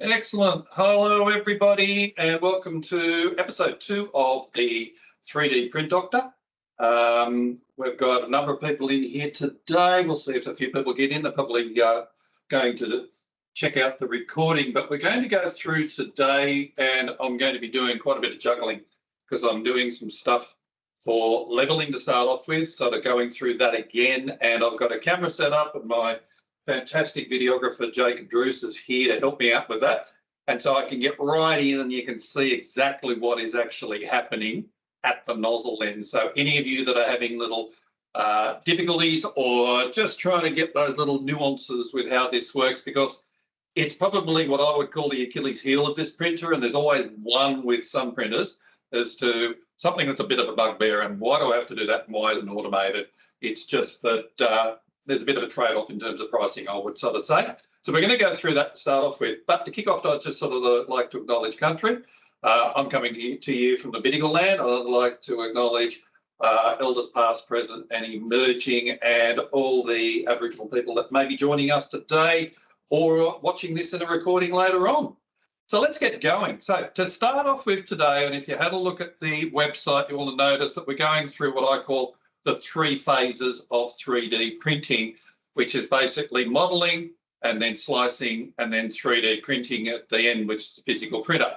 Excellent. Hello, everybody, and welcome to episode 2 of the 3D Print Doctor. We've got a number of people in here today. We'll see if a few people get in. They're probably going to check out the recording, but we're going to go through today, and I'm going to be doing quite a bit of juggling because I'm doing some stuff for leveling to start off with, sort of going through that again, and I've got a camera set up and my fantastic videographer Jacob Druce is here to help me out with that, and so I can get right in and you can see exactly what is actually happening at the nozzle end. So any of you that are having little difficulties or just trying to get those little nuances with how this works, because it's probably what I would call the Achilles heel of this printer, and there's always one with some printers as to something that's a bit of a bugbear, and why do I have to do that and why isn't it automated? It's just that there's a bit of a trade-off in terms of pricing, I would sort of say. So we're going to go through that to start off with. But to kick off, I'd just sort of like to acknowledge country. I'm coming to you from the Midair land. I'd like to acknowledge elders past, present and emerging, and all the Aboriginal people that may be joining us today or watching this in a recording later on. So let's get going. So to start off with today, and if you had a look at the website, you will notice that we're going through what I call the 3 phases of 3D printing, which is basically modelling and then slicing and then 3D printing at the end, which is the physical printer.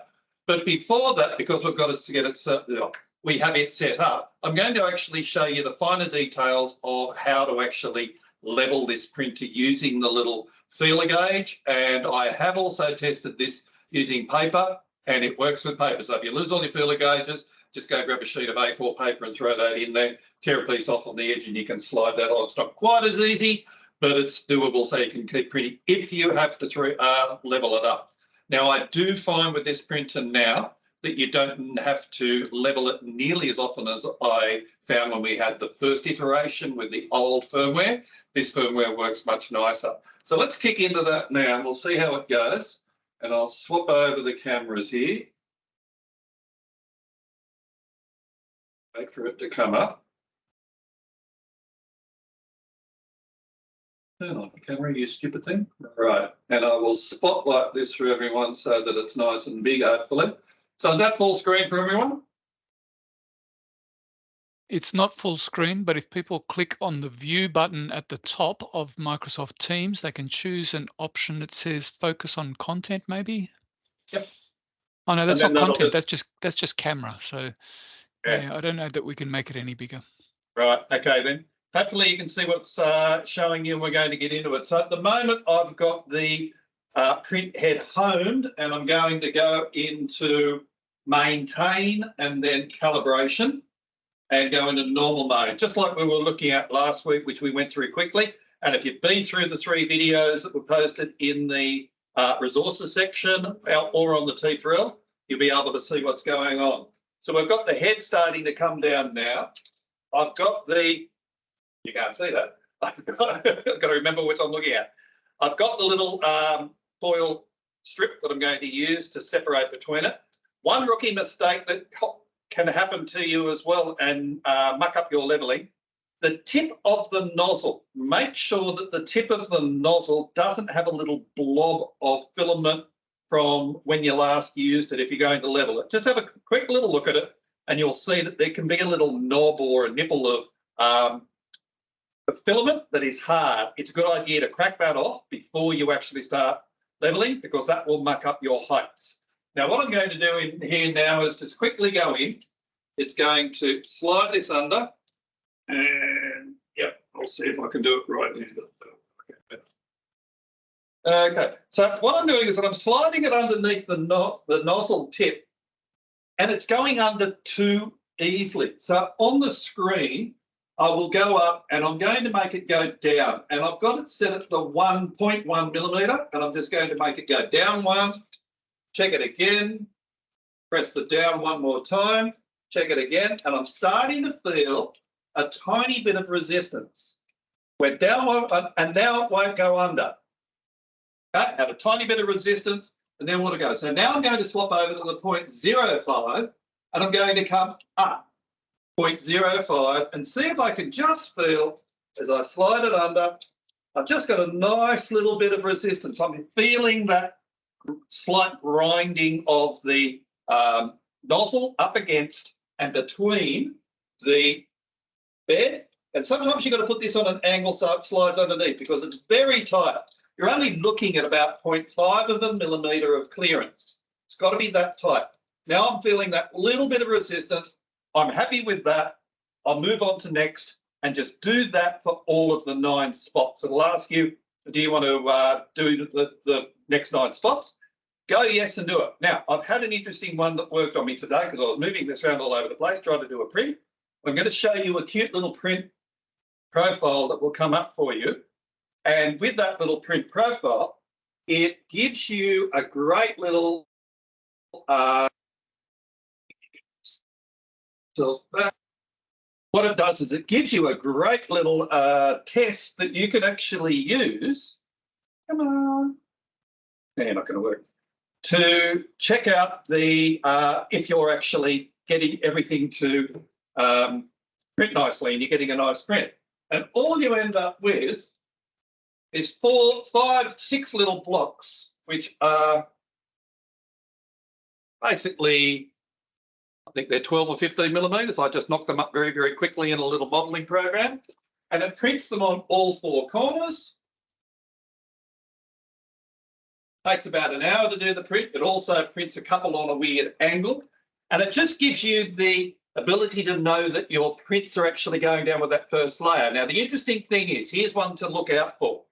But before that, because we've got it to get it, we have it set up, I'm going to actually show you the finer details of how to actually level this printer using the little feeler gauge. And I have also tested this using paper, and it works with paper. So if you lose all your feeler gauges, just go grab a sheet of A4 paper and throw that in there, tear a piece off on the edge and you can slide that on. It's not quite as easy, but it's doable, so you can keep printing if you have to level it up. Now, I do find with this printer now that you don't have to level it nearly as often as I found when we had the first iteration with the old firmware. This firmware works much nicer. So let's kick into that now and we'll see how it goes. And I'll swap over the cameras here. Wait for it to come up. Turn on the camera, you stupid thing. Right, and I will spotlight this for everyone so that it's nice and big, hopefully. So is that full screen for everyone? It's not full screen, but if people click on the view button at the top of Microsoft Teams, they can choose an option that says focus on content, maybe. Yep. Oh no, that's not content. That's just camera. So yeah, I don't know that we can make it any bigger. Right. Okay then. Hopefully you can see what's showing you, and we're going to get into it. So at the moment I've got the print head homed, and I'm going to go into maintain and then calibration and go into normal mode, just like we were looking at last week, which we went through quickly. And if you've been through the 3 videos that were posted in the resources section or on the T4L, you'll be able to see what's going on. So we've got the head starting to come down now. I've got the, you can't see that. I've got to remember what I'm looking at. I've got the little foil strip that I'm going to use to separate between it. One rookie mistake that can happen to you as well and muck up your leveling, the tip of the nozzle. Make sure that the tip of the nozzle doesn't have a little blob of filament from when you last used it if you're going to level it. Just have a quick little look at it and you'll see that there can be a little knob or a nipple of the filament that is hard. It's a good idea to crack that off before you actually start leveling, because that will muck up your heights. Now what I'm going to do in here now is just quickly go in. It's going to slide this under, and yep, I'll see if I can do it right now. Okay, so what I'm doing is that I'm sliding it underneath the nozzle tip, and it's going under too easily. So on the screen, I will go up and I'm going to make it go down, and I've got it set at the 1.1 millimetre, and I'm just going to make it go down 1, check it again, press the down one more time, check it again, and I'm starting to feel a tiny bit of resistance. We're down 1, and now it won't go under. Okay, have a tiny bit of resistance, and then want to go. So now I'm going to swap over to the 0.05, and I'm going to come up 0.05 and see if I can just feel, as I slide it under, I've just got a nice little bit of resistance. I'm feeling that slight grinding of the nozzle up against and between the bed. And sometimes you've got to put this on an angle so it slides underneath because it's very tight. You're only looking at about 0.5 of a millimetre of clearance. It's got to be that tight. Now I'm feeling that little bit of resistance. I'm happy with that. I'll move on to next and just do that for all of the 9 spots. It'll ask you, do you want to do the next 9 spots? Go yes and do it. Now, I've had an interesting one that worked on me today because I was moving this around all over the place, trying to do a print. I'm going to show you a cute little print profile that will come up for you. And with that little print profile, it gives you a great little what it does is it gives you a great little test that you can actually use. Come on. Yeah, not going to work. To check out the if you're actually getting everything to print nicely and you're getting a nice print. And all you end up with is 4, 5, 6 little blocks, which are basically, I think they're 12 or 15 millimetres. I just knocked them up very, very quickly in a little modelling program. And it prints them on all 4 corners. Takes about an hour to do the print. It also prints a couple on a weird angle. And it just gives you the ability to know that your prints are actually going down with that first layer. Now, the interesting thing is, here's one to look out for.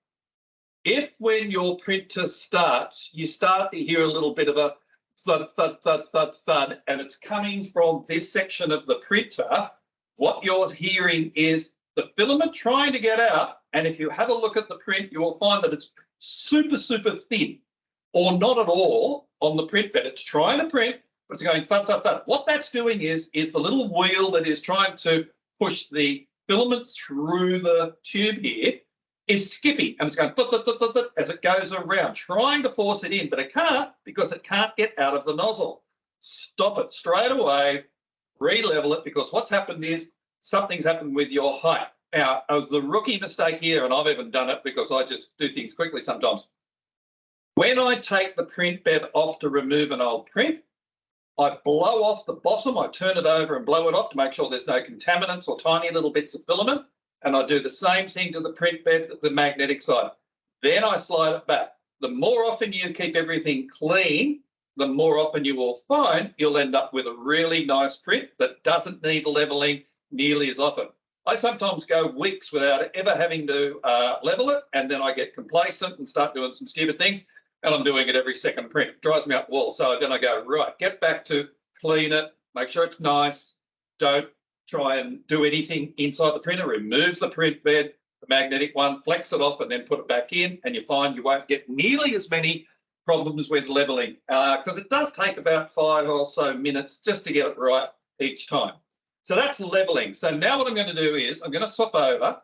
If when your printer starts, you start to hear a little bit of a thud, thud, thud, thud, thud, and it's coming from this section of the printer, what you're hearing is the filament trying to get out. And if you have a look at the print, you will find that it's super, super thin or not at all on the print bed. It's trying to print, but it's going thud, thud, thud. What that's doing is the little wheel that is trying to push the filament through the tube here is skipping, and it's going thud, thud, thud, thud, thud, as it goes around, trying to force it in, but it can't because it can't get out of the nozzle. Stop it straight away, re-level it, because what's happened is something's happened with your height. Now, the rookie mistake here, and I've even done it because I just do things quickly sometimes. When I take the print bed off to remove an old print, I blow off the bottom, I turn it over and blow it off to make sure there's no contaminants or tiny little bits of filament. And I do the same thing to the print bed, the magnetic side. Then I slide it back. The more often you keep everything clean, the more often you will find you'll end up with a really nice print that doesn't need leveling nearly as often. I sometimes go weeks without ever having to level it, and then I get complacent and start doing some stupid things, and I'm doing it every second print. It drives me up the wall. So then I go, right, get back to clean it, make sure it's nice, don't try and do anything inside the printer, remove the print bed, the magnetic one, flex it off and then put it back in, and you find you won't get nearly as many problems with leveling because it does take about 5 or so minutes just to get it right each time. So that's leveling. So now what I'm going to do is I'm going to swap over.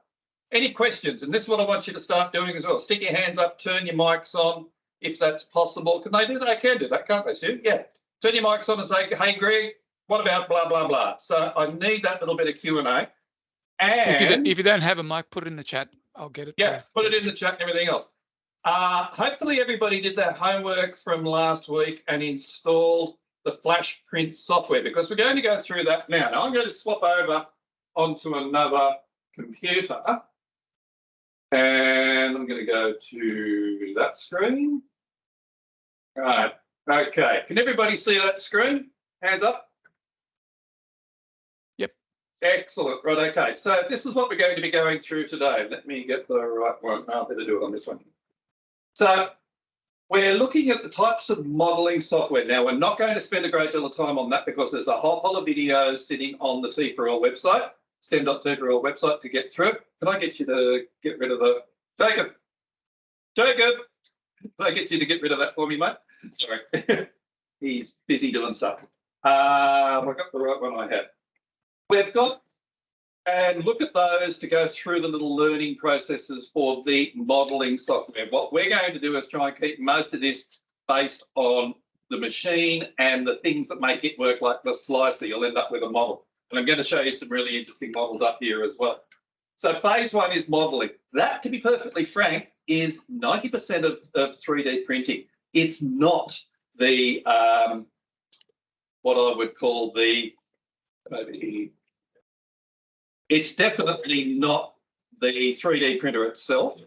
Any questions? And this is what I want you to start doing as well. Stick your hands up, turn your mics on if that's possible. Can they do that? They can do that, can't they, Stu? Yeah. Turn your mics on and say, hey, Greg, what about blah, blah, blah? So I need that little bit of Q&A. And if you don't have a mic, put it in the chat. I'll get it. Yeah, put it in the chat and everything else. Hopefully everybody did their homework from last week and installed the FlashPrint software, because we're going to go through that now. Now I'm going to swap over onto another computer and I'm going to go to that screen. All right. Okay. Can everybody see that screen? Hands up. Yep. Excellent. Right. Okay. So this is what we're going to be going through today. Let me get the right one. I'll better do it on this one. So we're looking at the types of modelling software. Now, we're not going to spend a great deal of time on that because there's a whole pile of videos sitting on the T4L website, STEM.T4L website to get through. Can I get you to get rid of the... Jacob, can I get you to get rid of that for me, mate? Sorry. He's busy doing stuff. I got the right one I had. We've got, and look at those to go through the little learning processes for the modelling software. What we're going to do is try and keep most of this based on the machine and the things that make it work, like the slicer. You'll end up with a model. And I'm going to show you some really interesting models up here as well. So phase one is modelling. That, to be perfectly frank, is 90% of 3D printing. it's not the what I would call the it's definitely not the 3D printer itself,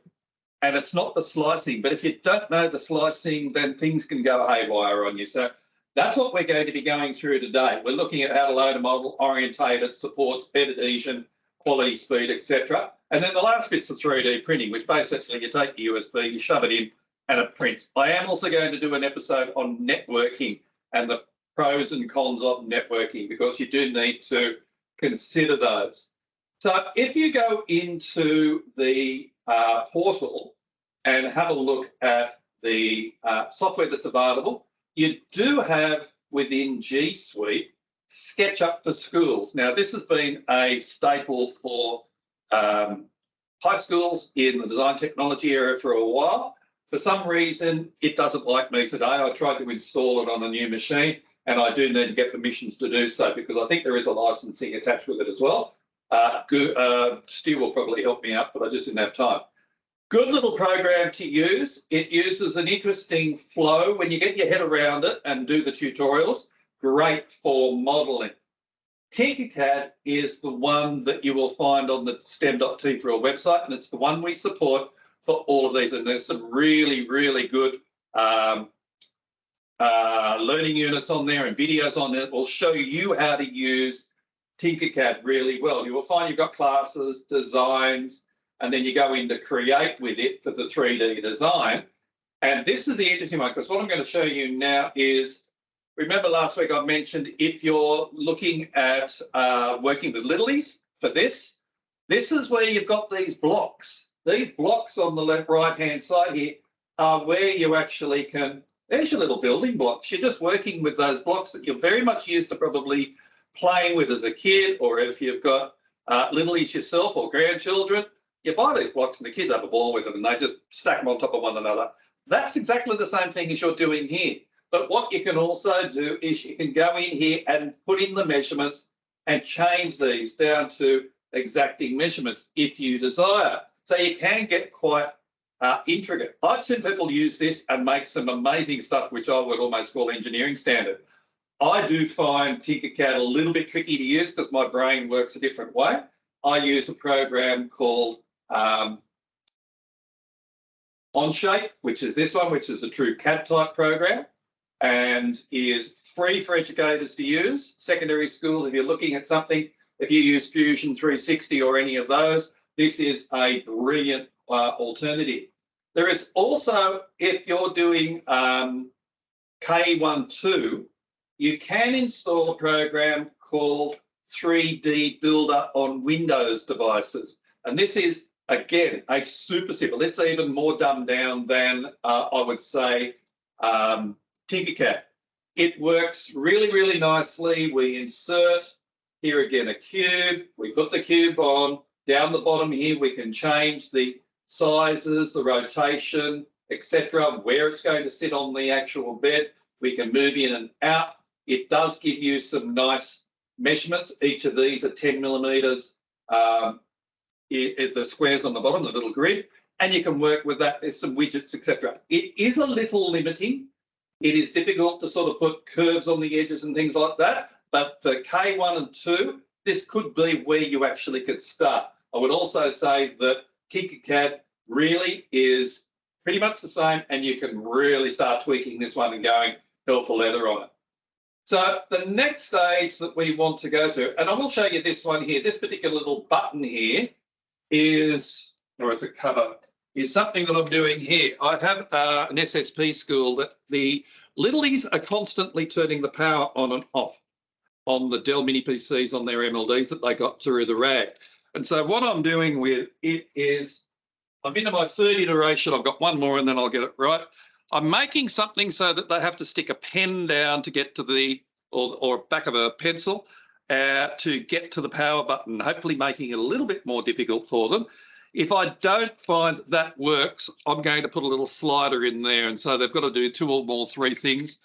and it's not the slicing. But if you don't know the slicing, then things can go haywire on you. So that's what we're going to be going through today. We're looking at how to load a model, orientate it, supports bed adhesion, quality, speed, etc. And then the last bit's of 3D printing, which basically you take the USB, you shove it in, and it prints. I am also going to do an episode on networking and the pros and cons of networking, because you do need to consider those. So if you go into the portal and have a look at the software that's available, you do have within G Suite SketchUp for schools. Now, this has been a staple for high schools in the design technology area for a while. For some reason, it doesn't like me today. I tried to install it on a new machine, and I do need to get permissions to do so, because I think there is a licensing attached with it as well. Stu will probably help me out, but I just didn't have time. Good little program to use. It uses an interesting flow when you get your head around it and do the tutorials. Great for modelling. TinkerCAD is the one that you will find on the stem.t for our website, and it's the one we support for all of these. And there's some really, really good learning units on there and videos on there that will show you how to use TinkerCAD really well. You will find you've got classes, designs, and then you go into create with it for the 3D design. And this is the interesting one, because what I'm going to show you now is, remember last week I mentioned if you're looking at working with littlies for this, this is where you've got these blocks. These blocks on the left right-hand side here are where you actually can, there's your little building blocks. You're just working with those blocks that you're very much used to probably playing with as a kid, or if you've got littlies yourself or grandchildren, you buy these blocks and the kids have a ball with them and they just stack them on top of one another. That's exactly the same thing as you're doing here. But what you can also do is you can go in here and put in the measurements and change these down to exacting measurements if you desire. So you can get quite intricate. I've seen people use this and make some amazing stuff, which I would almost call engineering standard. I do find TinkerCAD a little bit tricky to use because my brain works a different way. I use a program called Onshape, which is this one, which is a true CAD type program and is free for educators to use. Secondary schools, if you're looking at something, if you use Fusion 360 or any of those, this is a brilliant alternative. There is also, if you're doing K12, you can install a program called 3D Builder on Windows devices. And this is, again, a super simple. It's even more dumbed down than I would say TinkerCAD. It works really, really nicely. We insert here again a cube. We put the cube on. Down the bottom here, we can change the sizes, the rotation, etc., where it's going to sit on the actual bed. We can move in and out. It does give you some nice measurements. Each of these are 10 millimeters. The squares on the bottom, the little grid, and you can work with that. There's some widgets, etc. It is a little limiting. It is difficult to sort of put curves on the edges and things like that. But for K1 and 2, this could be where you actually could start. I would also say that TinkerCAD really is pretty much the same, and you can really start tweaking this one and going hell for leather on it. So the next stage that we want to go to, and I will show you this one here, this particular little button here is, or it's a cover, is something that I'm doing here. I have an SSP school that the littlies are constantly turning the power on and off on the Dell mini PCs on their MLDs that they got through the RAG. And so what I'm doing with it is, I'm into my third iteration. I've got one more and then I'll get it right. I'm making something so that they have to stick a pen down to get to the, or back of a pencil to get to the power button, hopefully making it a little bit more difficult for them. If I don't find that works, I'm going to put a little slider in there. And so they've got to do 2 or more 3 things.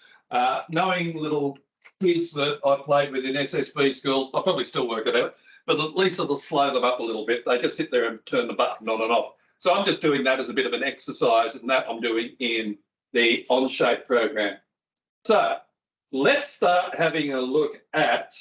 Knowing little kids that I played with in SSB schools, I'll probably still work it out, but at least it'll slow them up a little bit. They just sit there and turn the button on and off. So I'm just doing that as a bit of an exercise, and that I'm doing in the Onshape program. So let's start having a look at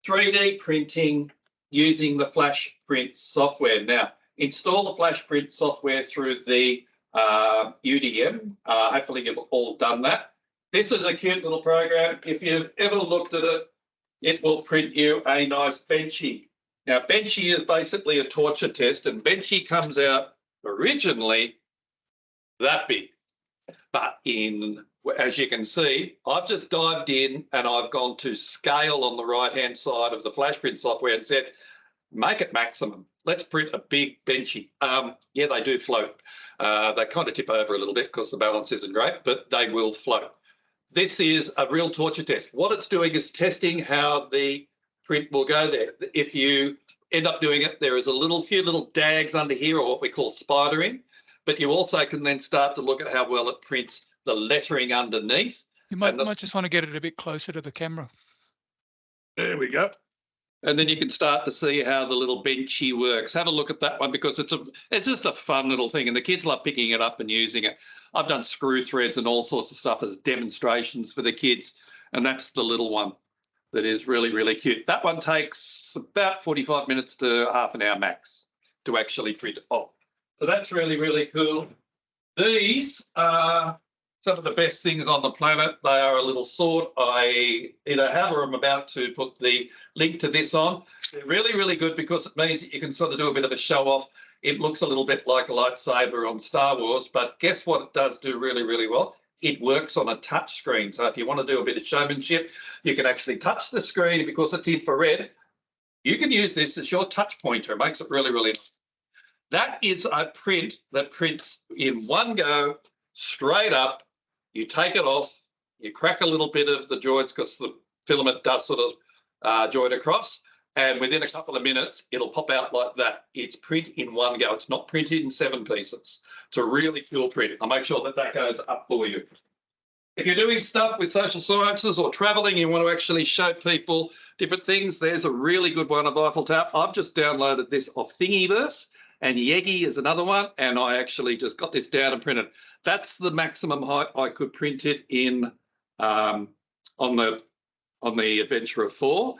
3D printing using the FlashPrint software. Now, install the FlashPrint software through the UDM. Hopefully you've all done that. This is a cute little program. If you've ever looked at it, it will print you a nice Benchy. Now, Benchy is basically a torture test, and Benchy comes out originally that big. But as you can see, I've just dived in and I've gone to scale on the right-hand side of the FlashPrint software and said, make it maximum. Let's print a big Benchy. Yeah, they do float. They kind of tip over a little bit because the balance isn't great, but they will float. This is a real torture test. What it's doing is testing how the print will go there. If you end up doing it, there is a few little dags under here, or what we call spidering, but you also can then start to look at how well it prints the lettering underneath. You might just want to get it a bit closer to the camera. There we go. And then you can start to see how the little Benchy works. Have a look at that one because it's just a fun little thing, and the kids love picking it up and using it. I've done screw threads and all sorts of stuff as demonstrations for the kids, and that's the little one that is really, really cute. That one takes about 45 minutes to half an hour max to actually print off. So that's really, really cool. These are some of the best things on the planet. They are a little sword. I either have or I'm about to put the link to this on. They're really, really good because it means that you can sort of do a bit of a show off. It looks a little bit like a lightsaber on Star Wars, but guess what it does do really, really well? It works on a touch screen. So if you want to do a bit of showmanship, you can actually touch the screen because it's infrared. You can use this as your touch pointer. It makes it really, really nice. That is a print that prints in one go, straight up. You take it off, you crack a little bit of the joints because the filament does sort of join across, and within a couple of minutes, it'll pop out like that. It's print in one go. It's not printed in 7 pieces. It's a really cool print. I'll make sure that that goes up for you. If you're doing stuff with social sciences or traveling, you want to actually show people different things, there's a really good one of Eiffel Tower. I've just downloaded this off Thingyverse, and Yegi is another one, and I actually just got this down and printed. That's the maximum height I could print it in on the Adventurer 4.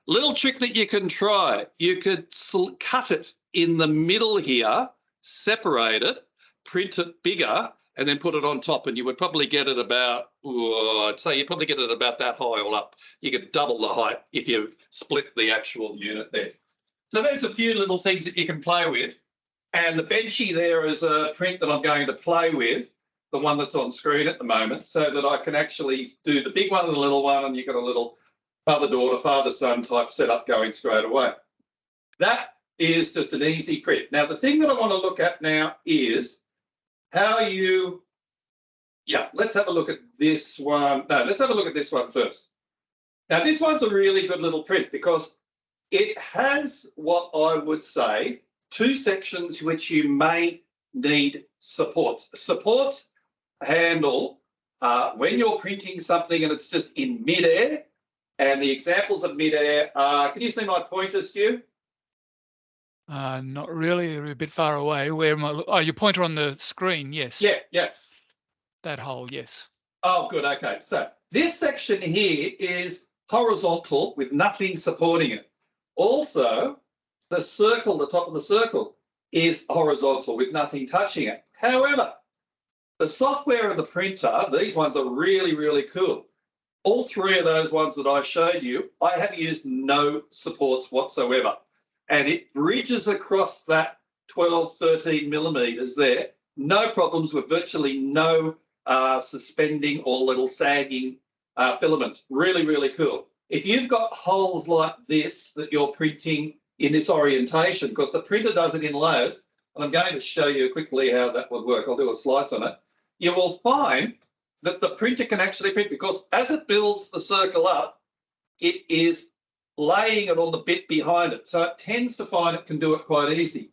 Little trick that you can try, you could cut it in the middle here, separate it, print it bigger, and then put it on top, and you would probably get it about, I'd say you probably get it about that high all up. You could double the height if you split the actual unit there. So there's a few little things that you can play with. And the Benchy there is a print that I'm going to play with, the one that's on screen at the moment, so that I can actually do the big one and the little one, and you've got a little father-daughter, father-son type setup going straight away. That is just an easy print. Now, the thing that I want to look at now is how you, let's have a look at this one. No, let's have a look at this one first. Now, this one's a really good little print because it has what I would say 2 sections which you may need supports. Supports handle when you're printing something and it's just in midair, and the examples of midair are, can you see my pointer, Stu? Not really, you're a bit far away. Where am I? Oh, your pointer on the screen, yes. Yeah. That hole, yes. Oh, good, okay. So this section here is horizontal with nothing supporting it. Also, the circle, the top of the circle, is horizontal with nothing touching it. However, the software and the printer, these ones are really, really cool. All 3 of those ones that I showed you, I have used no supports whatsoever. And it bridges across that 12, 13 millimeters there. No problems with virtually no suspending or little sagging filaments. Really, really cool. If you've got holes like this that you're printing in this orientation, because the printer does it in layers, and I'm going to show you quickly how that would work. I'll do a slice on it. You will find that the printer can actually print because as it builds the circle up, it is laying it on the bit behind it. So it tends to find it can do it quite easy.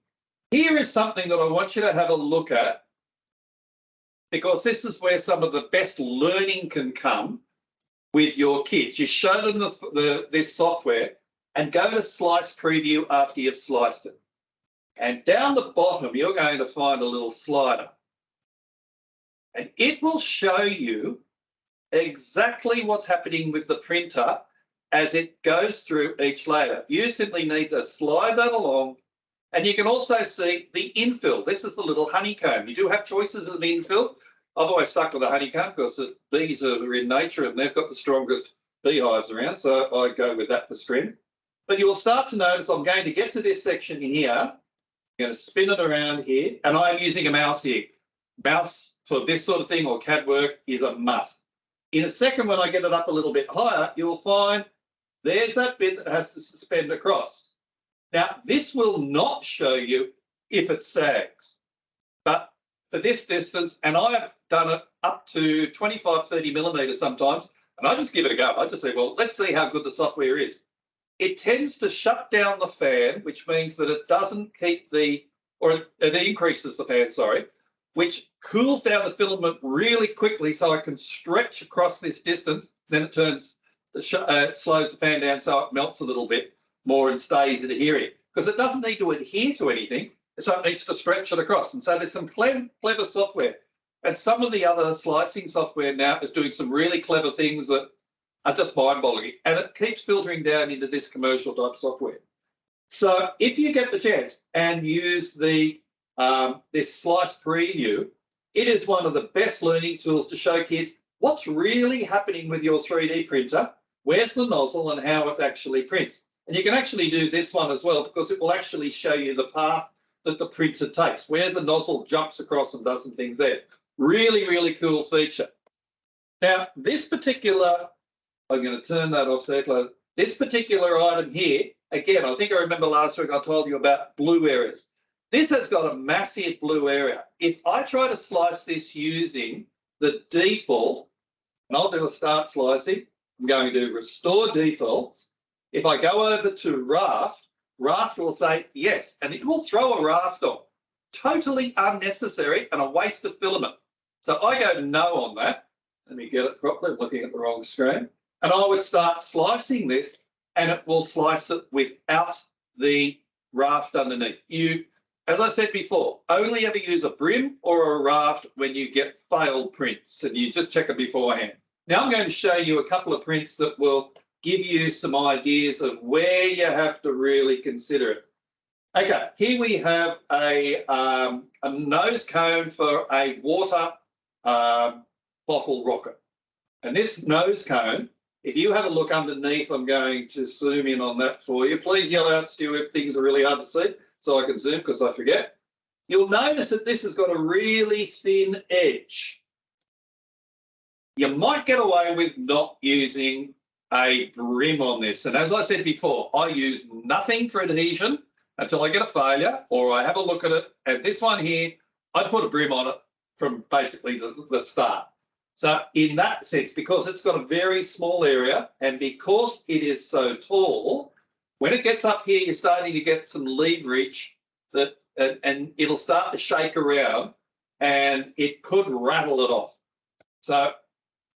Here is something that I want you to have a look at because this is where some of the best learning can come with your kids. You show them this software and go to Slice Preview after you've sliced it. And down the bottom, you're going to find a little slider. and it will show you exactly what's happening with the printer as it goes through each layer. You simply need to slide that along, and you can also see the infill. This is the little honeycomb. You do have choices of infill. I've always stuck with the honeycomb because the bees are in nature and they've got the strongest beehives around, so I go with that for strength. But you'll start to notice I'm going to get to this section here. I'm going to spin it around here, and I'm using a mouse here. Mouse for this sort of thing or CAD work is a must. In a second, when I get it up a little bit higher, you'll find there's that bit that has to suspend across. Now, this will not show you if it sags, but for this distance, and I've done it up to 25, 30 millimeters sometimes, and I just give it a go. I just say, well, let's see how good the software is. It tends to shut down the fan, which means that it doesn't keep the, or it increases the fan, sorry, which cools down the filament really quickly so I can stretch across this distance. Then it turns, it slows the fan down so it melts a little bit more and stays adhering, because it doesn't need to adhere to anything, so it needs to stretch it across. And so there's some clever software. And some of the other slicing software now is doing some really clever things that are just mind-boggling, and it keeps filtering down into this commercial type software. So if you get the chance and use the this slice preview, it is one of the best learning tools to show kids what's really happening with your 3D printer, where's the nozzle and how it actually prints. And you can actually do this one as well, because it will actually show you the path that the printer takes, where the nozzle jumps across and does some things there. Really, really cool feature. Now, this particular, I'm going to turn that off there, close. This particular item here, again, I think I remember last week I told you about blue areas. This has got a massive blue area. If I try to slice this using the default, and I'll do a start slicing, I'm going to restore defaults. If I go over to Raft, Raft will say yes, and it will throw a raft on. Totally unnecessary and a waste of filament. So I go no on that. Let me get it properly, I'm looking at the wrong screen. And I would start slicing this, and it will slice it without the raft underneath. You, as I said before, only ever use a brim or a raft when you get failed prints, and you just check it beforehand. Now I'm going to show you a couple of prints that will give you some ideas of where you have to really consider it. Okay, here we have a nose cone for a water bottle rocket. And this nose cone, if you have a look underneath, I'm going to zoom in on that for you. Please yell out, Stu, if things are really hard to see, so I can zoom because I forget. You'll notice that this has got a really thin edge. You might get away with not using a brim on this. And as I said before, I use nothing for adhesion until I get a failure or I have a look at it. And this one here, I put a brim on it from basically the start. So in that sense, because it's got a very small area and because it is so tall, when it gets up here, you're starting to get some leverage that, and it'll start to shake around and it could rattle it off. So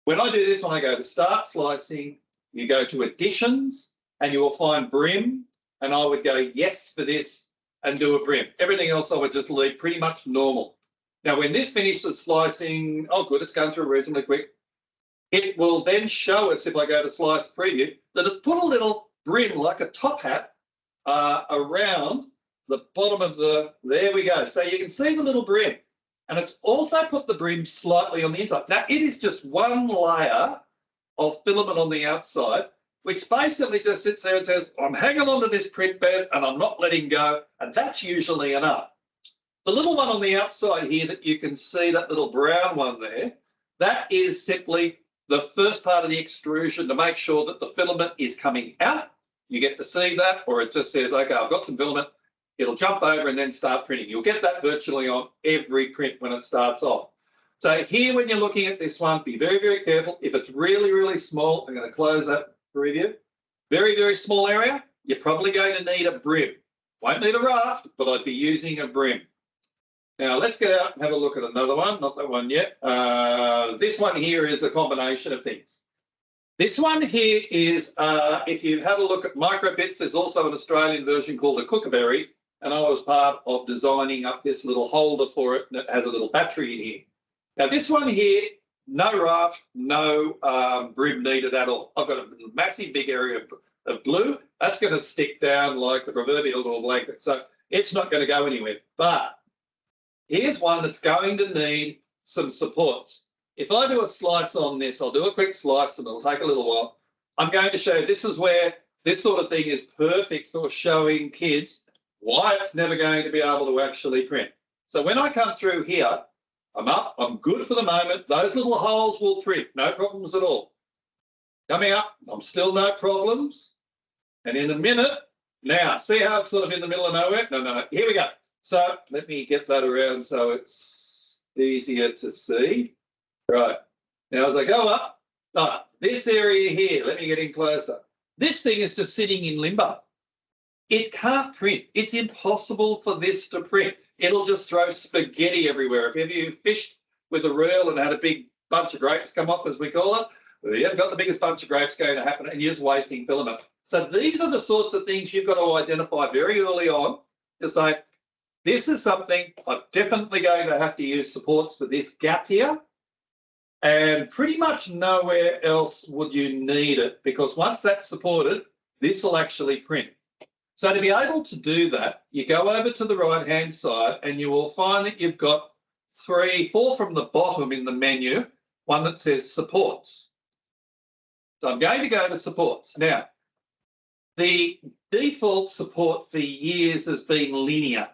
when I do this, when I go to start slicing, you go to additions and you will find brim, and I would go yes for this and do a brim. Everything else I would just leave pretty much normal. Now, when this finishes slicing, oh good, it's going through reasonably quick. It will then show us, if I go to slice preview, that it's put a little brim like a top hat around the bottom of the, there we go. So you can see the little brim, and it's also put the brim slightly on the inside. Now, it is just one layer of filament on the outside, which basically just sits there and says, I'm hanging on to this print bed and I'm not letting go, and that's usually enough. The little one on the outside here that you can see, that little brown one there, that is simply the first part of the extrusion to make sure that the filament is coming out. You get to see that, or it just says, okay, I've got some filament. It'll jump over and then start printing. You'll get that virtually on every print when it starts off. So here, when you're looking at this one, be very, very careful. If it's really, really small, I'm going to close that preview. Very, very small area, you're probably going to need a brim. Won't need a raft, but I'd be using a brim. Now, let's get out and have a look at another one. Not that one yet. This one here is a combination of things. This one here is, if you've had a look at microbits, there's also an Australian version called a Kookaberry, and I was part of designing up this little holder for it, and it has a little battery in here. Now this one here, no raft, no brim needed at all. I've got a massive big area of glue. That's going to stick down like the proverbial little blanket. So it's not going to go anywhere. But here's one that's going to need some supports. If I do a slice on this, I'll do a quick slice and it'll take a little while. I'm going to show you this is where this sort of thing is perfect for showing kids why it's never going to be able to actually print. So when I come through here, I'm up, I'm good for the moment. Those little holes will print, no problems at all. Coming up, I'm still no problems. And in a minute, now, see how it's sort of in the middle of nowhere? No, here we go. So let me get that around so it's easier to see. Right, now as I go up, this area here, let me get in closer. This thing is just sitting in limbo. It can't print. It's impossible for this to print. It'll just throw spaghetti everywhere. If ever you fished with a reel and had a big bunch of grapes come off, as we call it, well, you haven't got the biggest bunch of grapes going to happen and you're just wasting filament. So these are the sorts of things you've got to identify very early on to say, this is something I'm definitely going to have to use supports for this gap here. And pretty much nowhere else would you need it, because once that's supported, this will actually print. So to be able to do that, you go over to the right-hand side and you will find that you've got 4 from the bottom in the menu, one that says supports. So I'm going to go to supports. Now, the default support for years has been linear,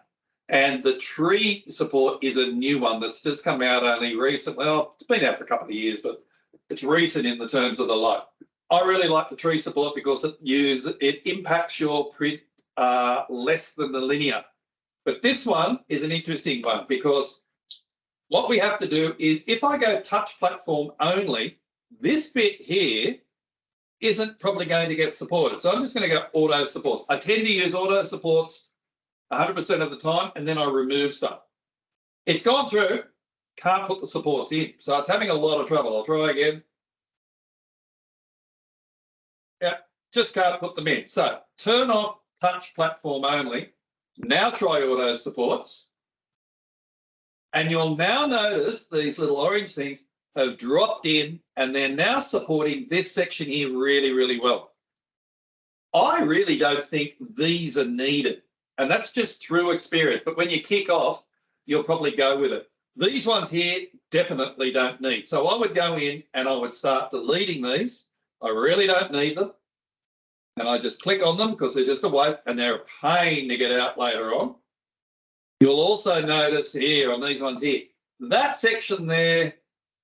and the tree support is a new one that's just come out only recently. Well, it's been out for a couple of years, but it's recent in the terms of the life. I really like the tree support because it impacts your print less than the linear. But this one is an interesting one because what we have to do is, if I go touch platform only, this bit here isn't probably going to get supported. So I'm just going to go auto supports. I tend to use auto supports 100% of the time, and then I remove stuff. It's gone through, can't put the supports in. So it's having a lot of trouble. I'll try again. Yeah, just can't put them in. So turn off touch platform only. Now try auto supports. And you'll now notice these little orange things have dropped in and they're now supporting this section here really, really well. I really don't think these are needed. And that's just through experience. But when you kick off, you'll probably go with it. These ones here definitely don't need. So I would go in and I would start deleting these. I really don't need them. And I just click on them because they're just a waste and they're a pain to get out later on. You'll also notice here on these ones here, that section there,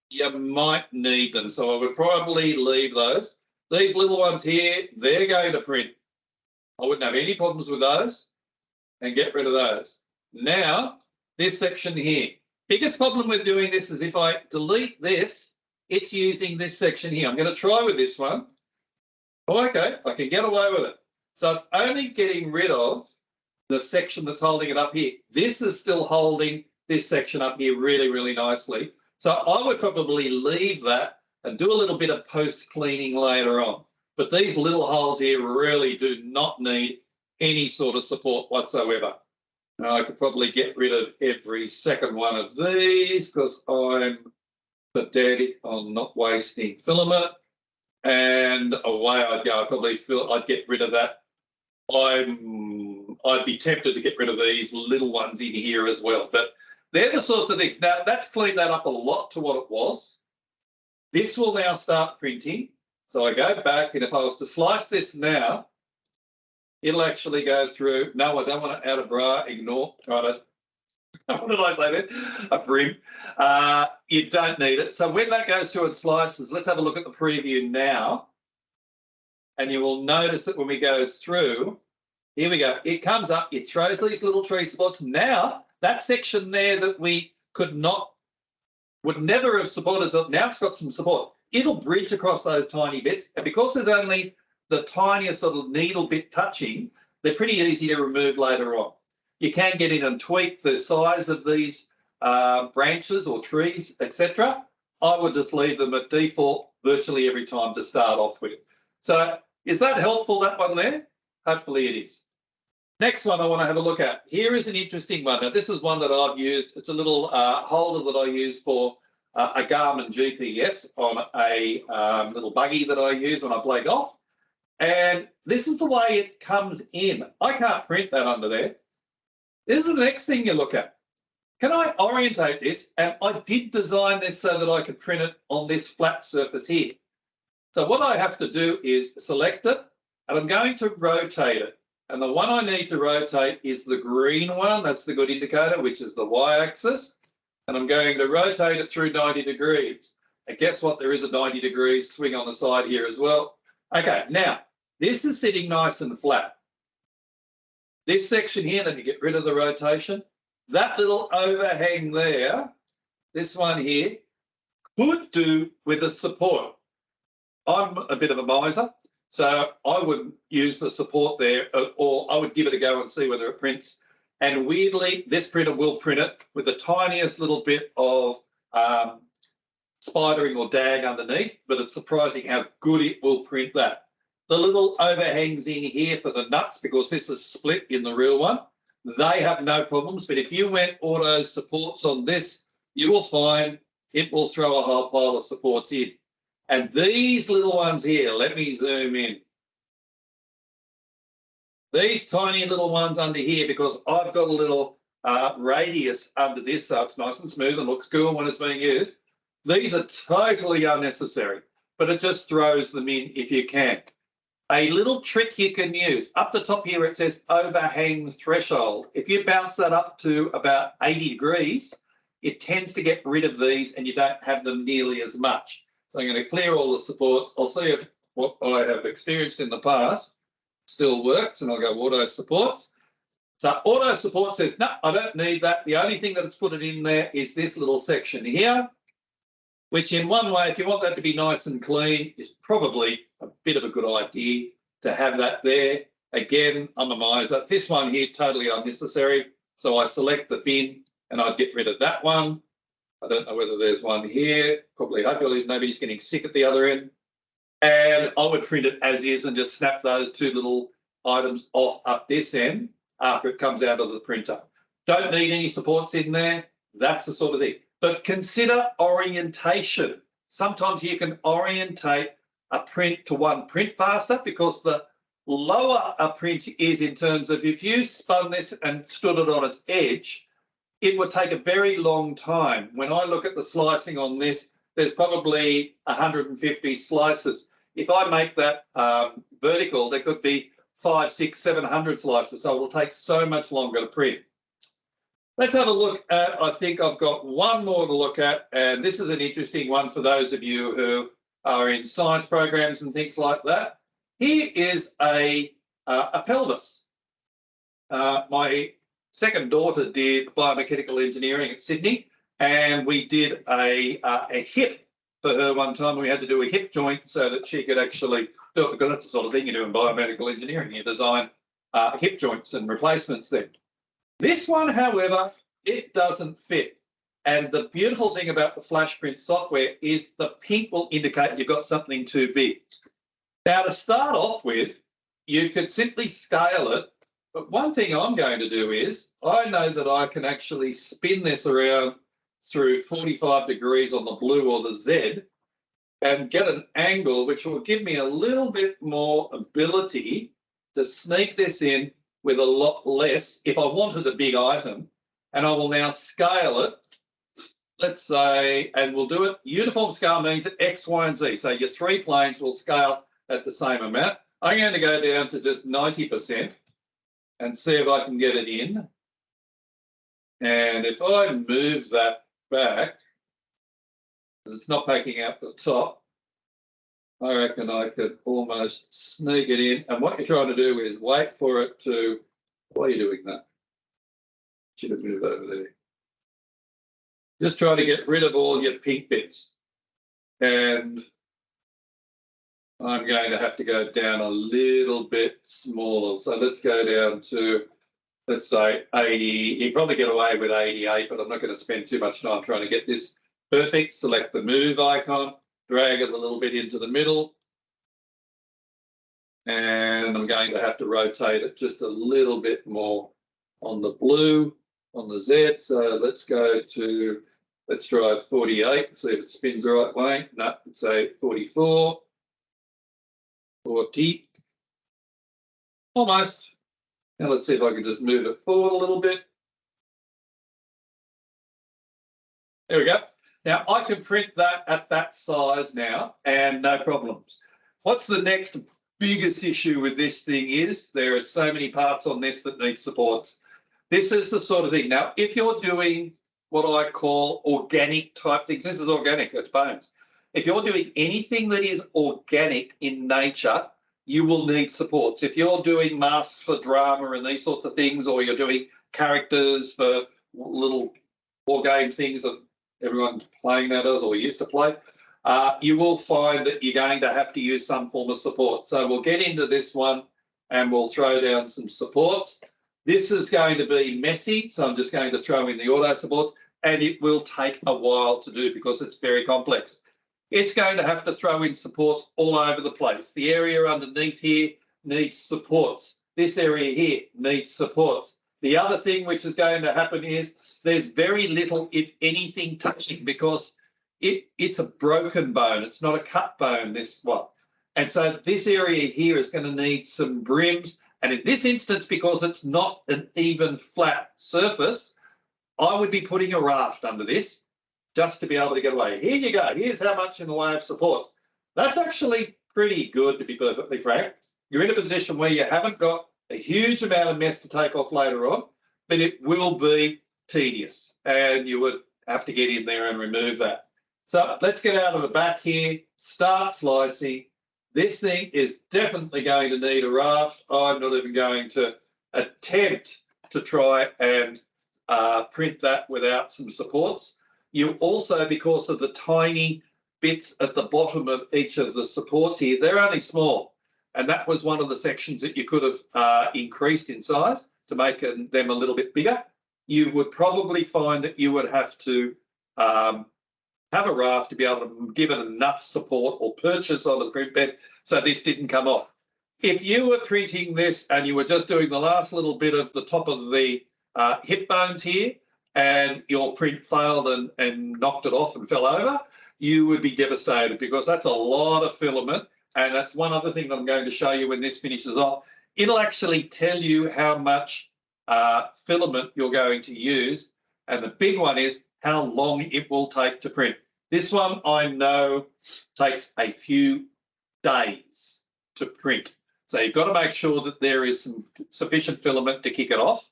you might need them. So I would probably leave those. These little ones here, they're going to print. I wouldn't have any problems with those and get rid of those. Now, this section here. Biggest problem with doing this is if I delete this, it's using this section here. I'm going to try with this one. Oh, okay, I can get away with it. So it's only getting rid of the section that's holding it up here. This is still holding this section up here really, really nicely. So I would probably leave that and do a little bit of post-cleaning later on. But these little holes here really do not need any sort of support whatsoever. Now, I could probably get rid of every second one of these because I'm pedantic on not wasting filament. And away I'd go. I'd get rid of that. I'd be tempted to get rid of these little ones in here as well. But they're the sorts of things. Now, that's cleaned that up a lot to what it was. This will now start printing. So I go back, and if I was to slice this now, it'll actually go through. No, I don't want to add a bra. Ignore. What did I say there? A brim. You don't need it. So when that goes through and slices, let's have a look at the preview now. And you will notice that when we go through, here we go. It comes up, it throws these little tree supports. Now, that section there that we would never have supported, now it's got some support. It'll bridge across those tiny bits. And because there's only the tiniest sort of needle bit touching, they're pretty easy to remove later on. You can get in and tweak the size of these branches or trees, etc. I would just leave them at default virtually every time to start off with. So is that helpful, that one there? Hopefully it is. Next one I want to have a look at. Here is an interesting one. Now, this is one that I've used. It's a little holder that I use for a Garmin GPS on a little buggy that I use when I play golf. And this is the way it comes in. I can't print that under there. This is the next thing you look at. Can I orientate this? And I did design this so that I could print it on this flat surface here. So what I have to do is select it, and I'm going to rotate it. And the one I need to rotate is the green one. That's the good indicator, which is the y-axis. And I'm going to rotate it through 90 degrees. And guess what? There is a 90 degrees swing on the side here as well. Okay, now, this is sitting nice and flat. This section here, let me get rid of the rotation. That little overhang there, this one here, could do with a support. I'm a bit of a miser, so I would use the support there, or I would give it a go and see whether it prints. And weirdly, this printer will print it with the tiniest little bit of spidering or dag underneath, but it's surprising how good it will print that. The little overhangs in here for the nuts, because this is split in the real one, they have no problems. But if you went auto supports on this, you will find it will throw a whole pile of supports in. And these little ones here, let me zoom in. These tiny little ones under here, because I've got a little radius under this, so it's nice and smooth and looks cool when it's being used. These are totally unnecessary, but it just throws them in if you can. A little trick you can use, up the top here it says overhang threshold. If you bounce that up to about 80 degrees, it tends to get rid of these and you don't have them nearly as much. So I'm going to clear all the supports. I'll see if what I have experienced in the past still works, and I'll go auto supports. So auto support says, no, I don't need that. The only thing that it's put it in there is this little section here, which in one way, if you want that to be nice and clean, is probably a bit of a good idea to have that there. Again, I'm a miser. This one here, totally unnecessary. So I select the bin and I get rid of that one. I don't know whether there's one here. Probably, hopefully nobody's getting sick at the other end. And I would print it as is and just snap those two little items off up this end after it comes out of the printer. Don't need any supports in there. That's the sort of thing. But consider orientation. Sometimes you can orientate a print to one print faster, because the lower a print is in terms of if you spun this and stood it on its edge, it would take a very long time. When I look at the slicing on this, there's probably 150 slices. If I make that vertical, there could be 500, 600, 700 slices, so it will take so much longer to print. Let's have a look at, I think I've got one more to look at, and this is an interesting one for those of you who are in science programs and things like that. Here is a pelvis. My second daughter did biomechanical engineering at Sydney, and we did a hip for her one time. We had to do a hip joint so that she could actually do it, because that's the sort of thing you do in biomedical engineering. You design hip joints and replacements then. This one, however, it doesn't fit. And the beautiful thing about the FlashPrint software is the pink will indicate you've got something too big. Now, to start off with, you could simply scale it. But one thing I'm going to do is, I know that I can actually spin this around through 45 degrees on the blue or the Z and get an angle which will give me a little bit more ability to sneak this in with a lot less if I wanted a big item. And I will now scale it, let's say, and we'll do it. Uniform scale means X, Y, and Z. So your three planes will scale at the same amount. I'm going to go down to just 90% and see if I can get it in. And if I move that back, because it's not poking out the top, I reckon I could almost sneak it in. And what you're trying to do is wait for it to, why are you doing that? Should have moved over there. Just try to get rid of all your pink bits. And I'm going to have to go down a little bit smaller. So let's go down to, let's say 80. You probably get away with 88, but I'm not going to spend too much time trying to get this perfect. Select the move icon, drag it a little bit into the middle. And I'm going to have to rotate it just a little bit more on the blue, on the Z. So let's go to Let's try 48, see if it spins the right way. No, let's say 44, 40, almost. Now let's see if I can just move it forward a little bit. There we go. Now I can print that at that size now and no problems. What's the next biggest issue with this thing is there are so many parts on this that need supports. This is the sort of thing. Now, if you're doing what I call organic type things, this is organic, it's bones. If you're doing anything that is organic in nature, you will need supports. If you're doing masks for drama and these sorts of things, or you're doing characters for little war game things that everyone playing now does or used to play, you will find that you're going to have to use some form of support. So we'll get into this one and we'll throw down some supports. This is going to be messy, so I'm just going to throw in the auto supports, and it will take a while to do because it's very complex. It's going to have to throw in supports all over the place. The area underneath here needs supports. This area here needs supports. The other thing which is going to happen is there's very little, if anything, touching because it's a broken bone. It's not a cut bone, this one. And so this area here is going to need some brims. And in this instance, because it's not an even flat surface, I would be putting a raft under this just to be able to get away. Here you go. Here's how much in the way of support. That's actually pretty good, to be perfectly frank. You're in a position where you haven't got a huge amount of mess to take off later on, but it will be tedious and you would have to get in there and remove that. So let's get out of the back here, start slicing. This thing is definitely going to need a raft. I'm not even going to attempt to try and print that without some supports. You also, because of the tiny bits at the bottom of each of the supports here, they're only small. And that was one of the sections that you could have increased in size to make them a little bit bigger. You would probably find that you would have to have a raft to be able to give it enough support or purchase on the print bed so this didn't come off. If you were printing this and you were just doing the last little bit of the top of the hip bones here and your print failed and knocked it off and fell over, you would be devastated because that's a lot of filament. And that's one other thing that I'm going to show you when this finishes off. It'll actually tell you how much filament you're going to use. And the big one is how long it will take to print. This one I know takes a few days to print. So you've got to make sure that there is some sufficient filament to kick it off.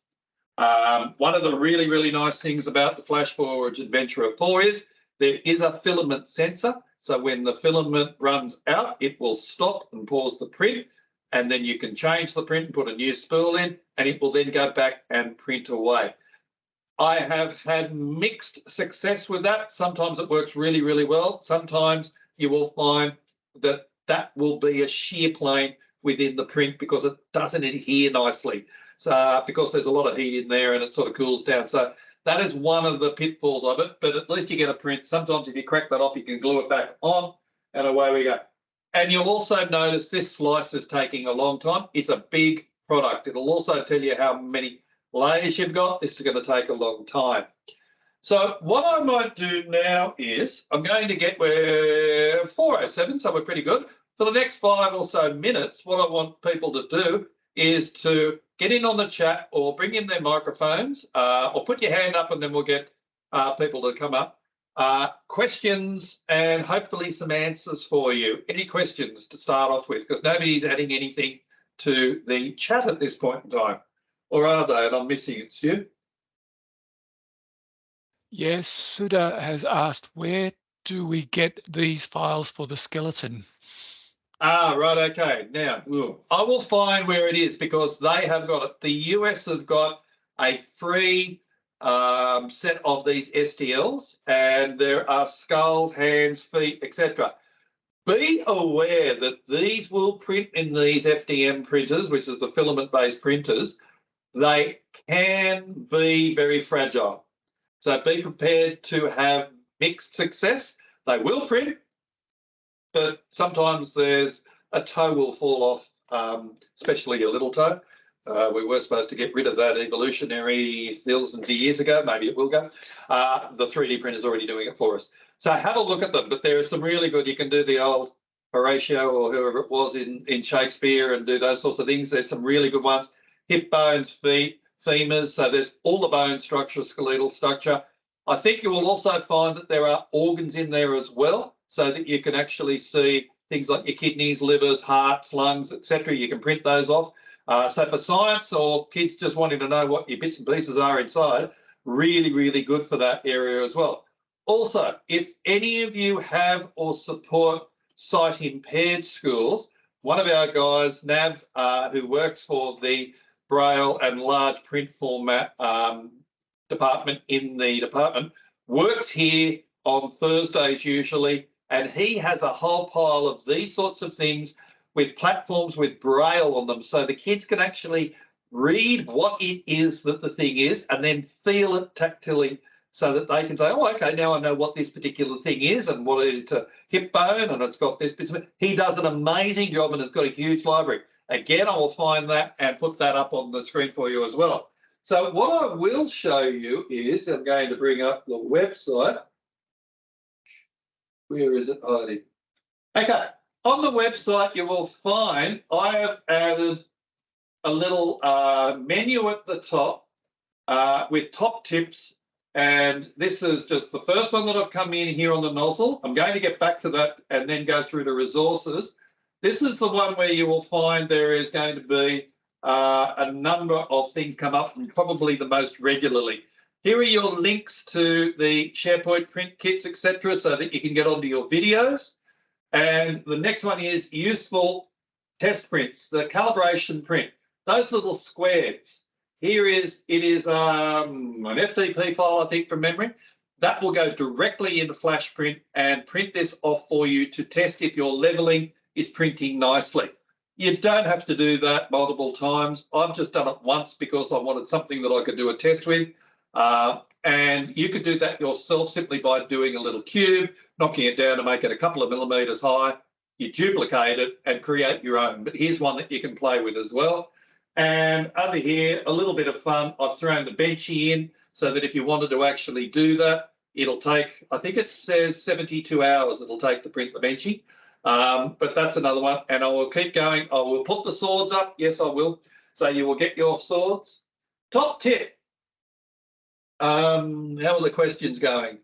One of the really, really nice things about the FlashForge Adventurer 4 is there is a filament sensor. So when the filament runs out, it will stop and pause the print, and then you can change the print and put a new spool in, and it will then go back and print away. I have had mixed success with that. Sometimes it works really, really well. Sometimes you will find that that will be a shear plane within the print because it doesn't adhere nicely. So because there's a lot of heat in there and it sort of cools down. So that is one of the pitfalls of it, but at least you get a print. Sometimes if you crack that off, you can glue it back on and away we go. And you'll also notice this slice is taking a long time. It's a big product. It'll also tell you how many layers you've got. This is going to take a long time. So what I might do now is I'm going to get we're 4:07, so we're pretty good. For the next 5 or so minutes, what I want people to do is to get in on the chat or bring in their microphones or put your hand up and then we'll get people to come up. Questions and hopefully some answers for you. Any questions to start off with? Because nobody's adding anything to the chat at this point in time. Or are they? And I'm missing it, Stu. Yes, Sudha has asked, where do we get these files for the skeleton? Ah, right, okay. Now, I will find where it is because they have got it. The US have got a free set of these STLs, and there are skulls, hands, feet, etc. Be aware that these will print in these FDM printers, which is the filament-based printers. They can be very fragile. So be prepared to have mixed success. They will print, but sometimes there's a toe will fall off, especially a little toe. We were supposed to get rid of that evolutionary thousands of years ago. Maybe it will go. The 3D printer is already doing it for us. So have a look at them. But there are some really good. You can do the old Horatio or whoever it was in Shakespeare and do those sorts of things. There's some really good ones. Hip bones, feet, femurs. So there's all the bone structure, skeletal structure. I think you will also find that there are organs in there as well, so that you can actually see things like your kidneys, livers, hearts, lungs, etc. You can print those off. So for science or kids just wanting to know what your bits and pieces are inside, really, really good for that area as well. Also, if any of you have or support sight impaired schools, one of our guys, Nav, who works for the Braille and large print format department in the department, works here on Thursdays usually, and he has a whole pile of these sorts of things with platforms with Braille on them, so the kids can actually read what it is that the thing is and then feel it tactilely, so that they can say, oh, okay, now I know what this particular thing is and what it's a hip bone and it's got this bit. He does an amazing job and has got a huge library. Again, I will find that and put that up on the screen for you as well. So what I will show you is, I'm going to bring up the website. Where is it hiding? Okay, on the website you will find I have added a little menu at the top with top tips, and this is just the first one that I've come in here on the nozzle. I'm going to get back to that and then go through the resources. This is the one where you will find there is going to be a number of things come up, and probably the most regularly. Here are your links to the SharePoint print kits, etc., so that you can get onto your videos. And the next one is useful test prints, the calibration print, those little squares. It is an FTP file, I think, from memory. That will go directly into FlashPrint and print this off for you to test if your leveling is printing nicely. You don't have to do that multiple times. I've just done it once because I wanted something that I could do a test with. And you could do that yourself simply by doing a little cube, knocking it down to make it a couple of millimetres high. You duplicate it and create your own. But here's one that you can play with as well. And under here, a little bit of fun. I've thrown the benchy in so that if you wanted to actually do that, it'll take, I think it says 72 hours it'll take to print the benchy. But that's another one. And I will keep going. I will put the swords up. Yes, I will. So you will get your swords. Top tip. How are the questions going?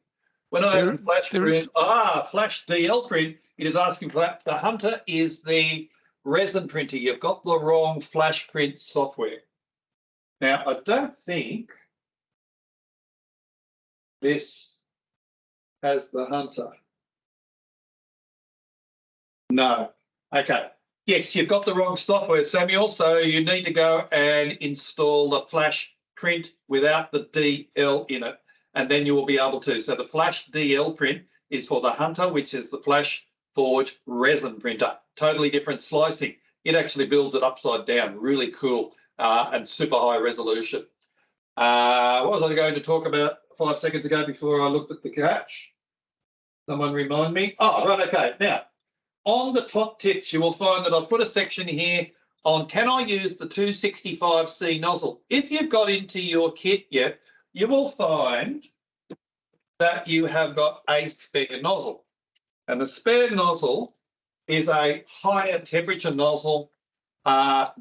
When I open FlashPrint, Flash DL print, it is asking for the Hunter is the resin printer. You've got the wrong FlashPrint software. Now, I don't think this has the Hunter. No. Okay. Yes, you've got the wrong software, Samuel. So you need to go and install the FlashPrint without the DL in it, and then you will be able to. So the Flash DL print is for the Hunter, which is the Flash Forge resin printer. Totally different slicing. It actually builds it upside down. Really cool and super high resolution. What was I going to talk about 5 seconds ago before I looked at the catch? Someone remind me. Oh, right, okay. Now, on the top tips, you will find that I've put a section here on can I use the 265C nozzle. If you've got into your kit yet, you will find that you have got a spare nozzle. And the spare nozzle is a higher temperature nozzle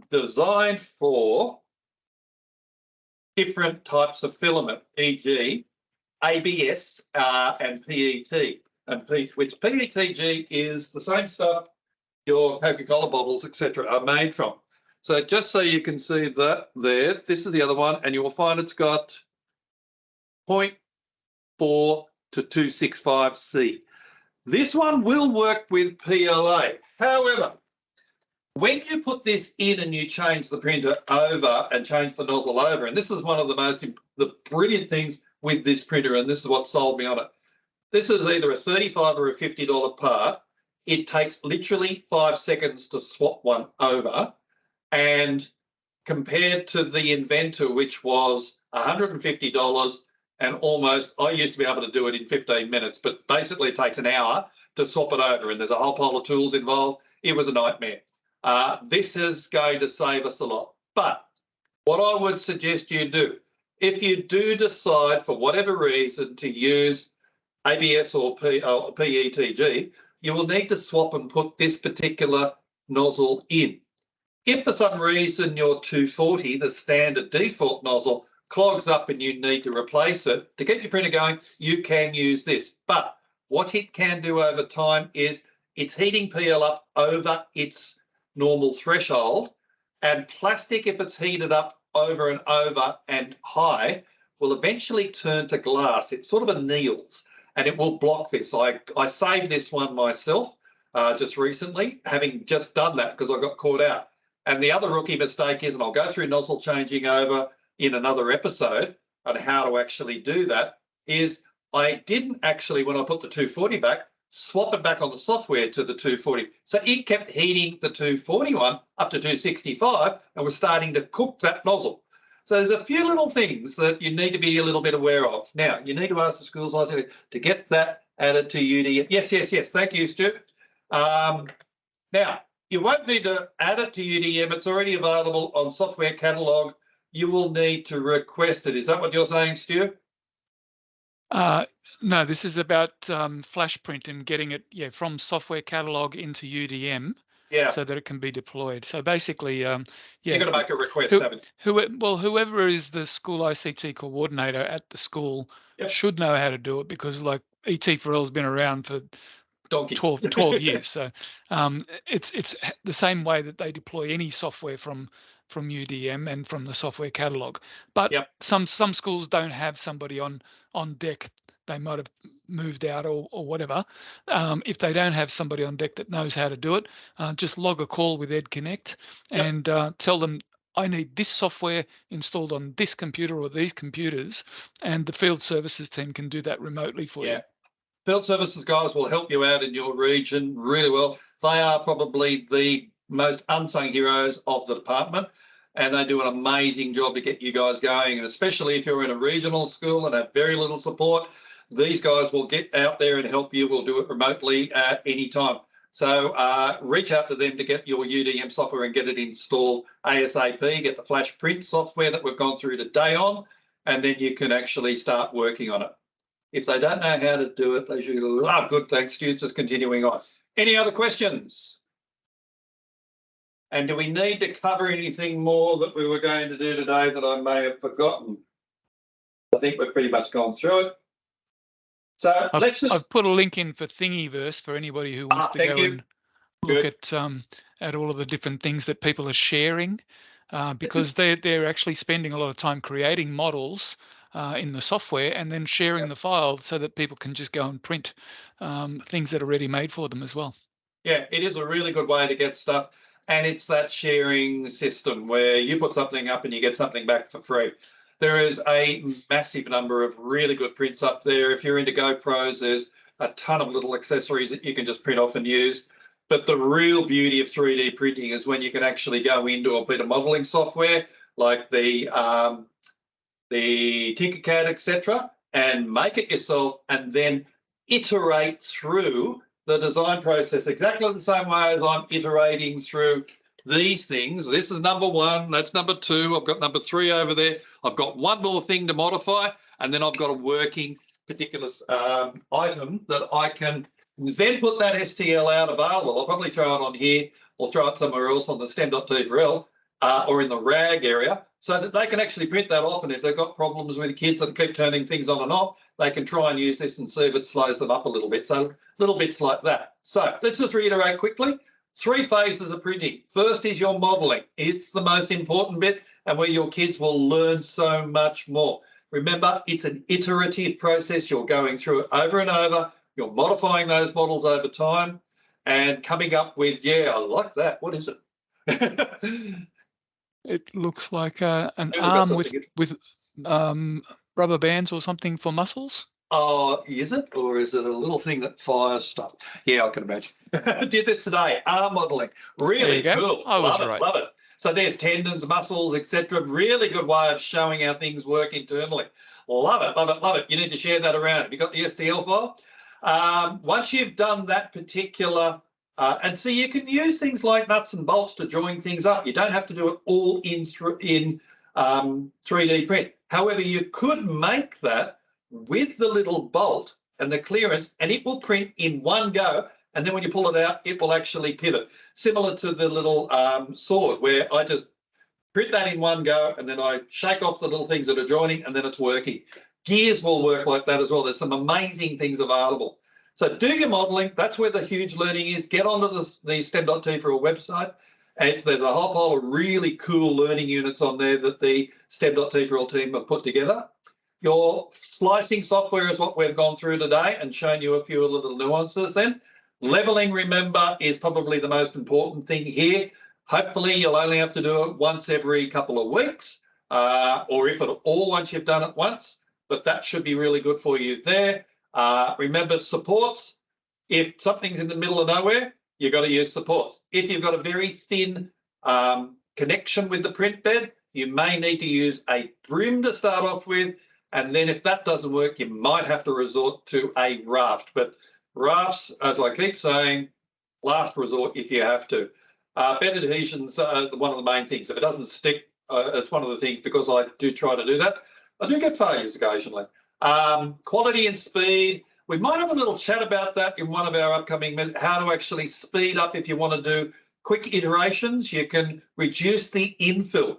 designed for different types of filament, e.g. ABS and PET, which PETG is the same stuff your Coca-Cola bottles, etc., are made from. So just so you can see that there, this is the other one, and you will find it's got 0.4 to 265C. This one will work with PLA. However, when you put this in and you change the printer over and change the nozzle over, and this is one of the brilliant things with this printer, and this is what sold me on it. This is either a $35 or a $50 part. It takes literally 5 seconds to swap one over, and compared to the Inventor, which was $150 and almost, I used to be able to do it in 15 minutes, but basically it takes an hour to swap it over, and there's a whole pile of tools involved. It was a nightmare. This is going to save us a lot. But What I would suggest you do, if you do decide for whatever reason to use ABS or PETG, you will need to swap and put this particular nozzle in. If for some reason your 240, the standard default nozzle, clogs up and you need to replace it, to get your printer going, you can use this. But what it can do over time is it's heating PL up over its normal threshold, and plastic, if it's heated up over and over and high, will eventually turn to glass. It's sort of anneals, and it will block this. I saved this one myself just recently, having just done that because I got caught out. And the other rookie mistake is, and I'll go through nozzle changing over in another episode on how to actually do that, is I didn't actually, when I put the 240 back, swap it back on the software to the 240. So it kept heating the 241 up to 265 and was starting to cook that nozzle. So there's a few little things that you need to be a little bit aware of. Now, you need to ask the schools license to get that added to UDM. Yes. Thank you, Stu. Now, you won't need to add it to UDM. It's already available on software catalog. You will need to request it. Is that what you're saying, Stu? No, this is about FlashPrint and getting it from software catalog into UDM, so that it can be deployed. So basically, you've got to make a request, haven't you? Whoever is the school ICT coordinator at the school should know how to do it, because like ET4L has been around for 12 years. So it's the same way that they deploy any software from UDM and from the software catalog. But some schools don't have somebody on deck. They might have moved out or whatever. If they don't have somebody on deck that knows how to do it, just log a call with EdConnect and tell them, I need this software installed on this computer or these computers, and the field services team can do that remotely for you. Field services guys will help you out in your region really well. They are probably the most unsung heroes of the department, and they do an amazing job to get you guys going. And especially if you're in a regional school and have very little support, these guys will get out there and help you. We'll do it remotely at any time. So reach out to them to get your UDM software and get it installed ASAP. Get the FlashPrint software that we've gone through today on, and then you can actually start working on it. If they don't know how to do it, they should go, good, thanks, Stu. Just continuing on. Any other questions? And do we need to cover anything more that we were going to do today that I may have forgotten? I think we've pretty much gone through it. So I've put a link in for Thingyverse for anybody who wants to go and look at all of the different things that people are sharing, because they're actually spending a lot of time creating models in the software and then sharing the file so that people can just go and print things that are ready made for them as well. Yeah, it is a really good way to get stuff. And it's that sharing system where you put something up and you get something back for free. There is a massive number of really good prints up there. If you're into GoPros, there's a ton of little accessories that you can just print off and use. But the real beauty of 3D printing is when you can actually go into a bit of modeling software like the TinkerCAD, etc., and make it yourself and then iterate through the design process exactly the same way as I'm iterating through these things. This is number one, that's number two, I've got number three over there. I've got one more thing to modify, and then I've got a working particular item that I can then put that STL out available. I'll probably throw it on here or throw it somewhere else on the stem.t4l or in the RAG area, so that they can actually print that off. And if they've got problems with kids that keep turning things on and off, they can try and use this and see if it slows them up a little bit. So little bits like that. So let's just reiterate quickly. 3 phases of printing. First is your modelling. It's the most important bit and where your kids will learn so much more. Remember, it's an iterative process. You're going through it over and over. You're modifying those models over time and coming up with, I like that. What is it? It looks like an arm with rubber bands or something for muscles. Oh, is it? Or is it a little thing that fires stuff? Yeah, I can imagine. I did this today, arm modelling. Really cool. I was right. Love it. So there's tendons, muscles, etc. Really good way of showing how things work internally. Love it, love it, love it. You need to share that around. Have you got the STL file? Once you've done that particular, and so you can use things like nuts and bolts to join things up. You don't have to do it all in 3D print. However, you could make that with the little bolt and the clearance, and it will print in one go. And then when you pull it out, it will actually pivot, similar to the little sword, where I just print that in one go, and then I shake off the little things that are joining, and then it's working. Gears will work like that as well. There's some amazing things available. So do your modelling. That's where the huge learning is. Get onto the STEM.T for a website. And there's a whole pile of really cool learning units on there that the STEM.T for all team have put together. Your slicing software is what we've gone through today and shown you a few of the little nuances then. Leveling, remember, is probably the most important thing here. Hopefully, you'll only have to do it once every couple of weeks, or if at all, once you've done it once, but that should be really good for you there. Remember, supports. If something's in the middle of nowhere, you've got to use supports. If you've got a very thin connection with the print bed, you may need to use a brim to start off with, and then if that doesn't work, you might have to resort to a raft. But rafts, as I keep saying, last resort if you have to. Bed adhesion's one of the main things. If it doesn't stick, it's one of the things, because I do try to do that. I do get failures occasionally. Quality and speed. We might have a little chat about that in one of our upcoming minutes, how to actually speed up if you want to do quick iterations. You can reduce the infill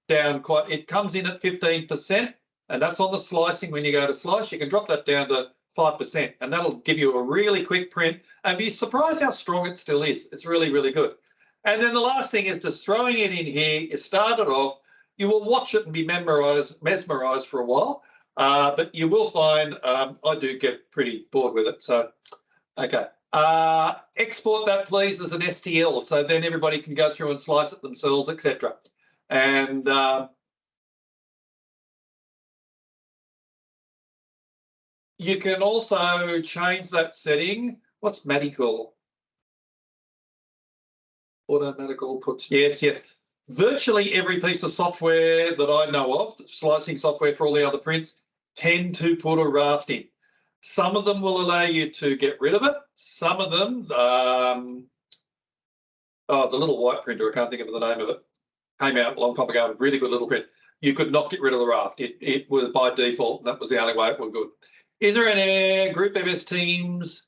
down quite. It comes in at 15%, and that's on the slicing. When you go to slice, you can drop that down to 5%, and that'll give you a really quick print, and be surprised how strong it still is. It's really, really good. And then the last thing is just throwing it in here. You start it off, you will watch it and be mesmerised for a while, but you will find I do get pretty bored with it. So, okay. Export that, please, as an STL, so then everybody can go through and slice it themselves, etc. And you can also change that setting. What's Maddie called? Automatical puts, yes. Virtually every piece of software that I know of, slicing software for all the other prints, tend to put a raft in. Some of them will allow you to get rid of it. Some of them, the little white printer, I can't think of the name of it, came out a long time ago, a really good little print. You could not get rid of the raft. It was by default, and that was the only way it was good. Is there an group MS Teams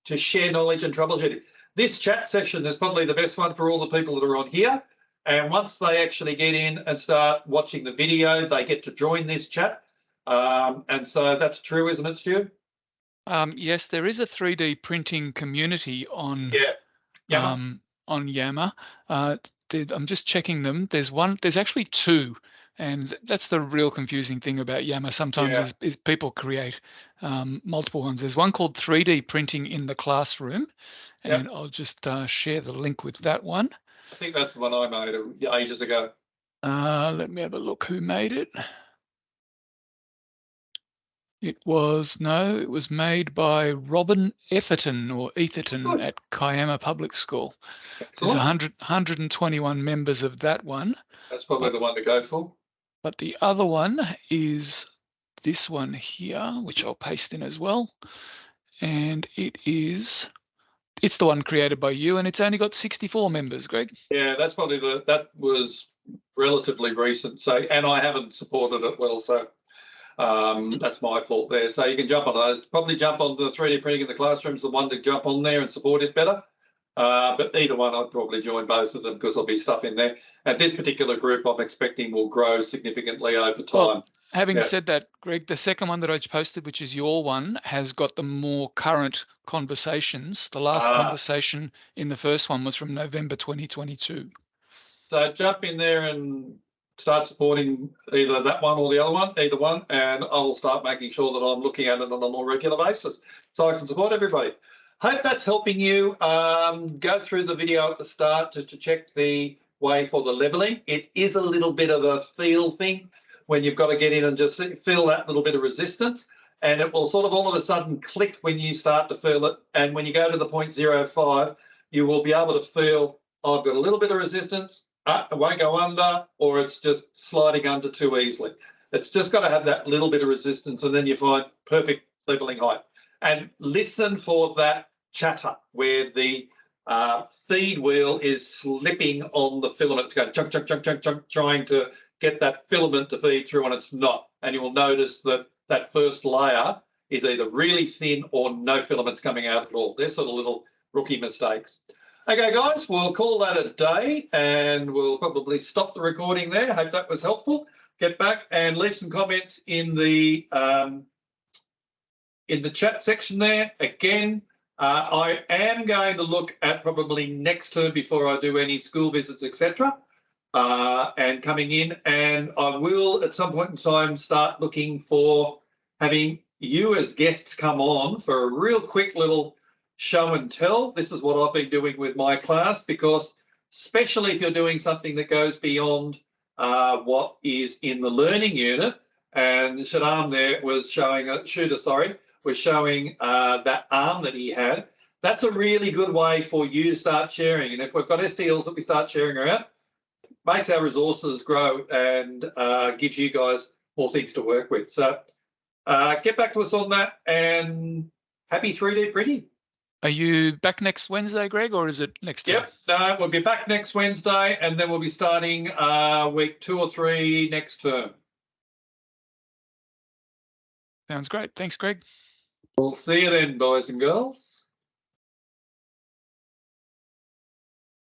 to share knowledge and troubleshooting? This chat session is probably the best one for all the people that are on here. And once they actually get in and start watching the video, they get to join this chat. And so that's true, isn't it, Stu? Yes, there is a 3D printing community on Yammer. I'm just checking them. There's actually two. And that's the real confusing thing about Yammer sometimes is people create multiple ones. There's one called 3D Printing in the Classroom, and I'll just share the link with that one. I think that's the one I made ages ago. Let me have a look who made it. It was made by Robin Etherton at Kiama Public School. Excellent. There's 121 members of that one. That's probably the one to go for. But the other one is this one here, which I'll paste in as well. And it's the one created by you, and it's only got 64 members, Greg. Yeah, that's probably that was relatively recent. So, and I haven't supported it well, so that's my fault there. So you can jump on those. Probably jump on the 3D printing in the classrooms, the one to jump on there and support it better. But either one, I'd probably join both of them because there'll be stuff in there. And this particular group, I'm expecting will grow significantly over time. Well, having said that, Greg, the second one that I posted, which is your one, has got the more current conversations. The last conversation in the first one was from November 2022. So jump in there and start supporting either that one or the other one, either one, and I'll start making sure that I'm looking at it on a more regular basis so I can support everybody. Hope that's helping you. Go through the video at the start just to check the way for the leveling. It is a little bit of a feel thing when you've got to get in and just feel that little bit of resistance, and it will sort of all of a sudden click when you start to feel it. And when you go to the 0.05, you will be able to feel, I've got a little bit of resistance, it won't go under, or it's just sliding under too easily. It's just got to have that little bit of resistance, and then you find perfect leveling height. And listen for that chatter where the feed wheel is slipping on the filament. It's going chunk, chunk, chunk, chunk, chunk, trying to get that filament to feed through, and it's not. And you will notice that that first layer is either really thin or no filaments coming out at all. They're sort of little rookie mistakes. Okay, guys, we'll call that a day, and we'll probably stop the recording there. Hope that was helpful. Get back and leave some comments in the chat section there. Again, I am going to look at probably next term before I do any school visits, etc. And coming in, and I will at some point in time start looking for having you as guests come on for a real quick little show and tell. This is what I've been doing with my class, because especially if you're doing something that goes beyond what is in the learning unit, and Shadam there was showing, was showing that arm that he had. That's a really good way for you to start sharing. And if we've got STLs that we start sharing around, makes our resources grow and gives you guys more things to work with. So get back to us on that, and happy 3D printing. Are you back next Wednesday, Greg, or is it next time? Yep, no, we'll be back next Wednesday, and then we'll be starting week 2 or 3 next term. Sounds great. Thanks, Greg. We'll see you then, boys and girls.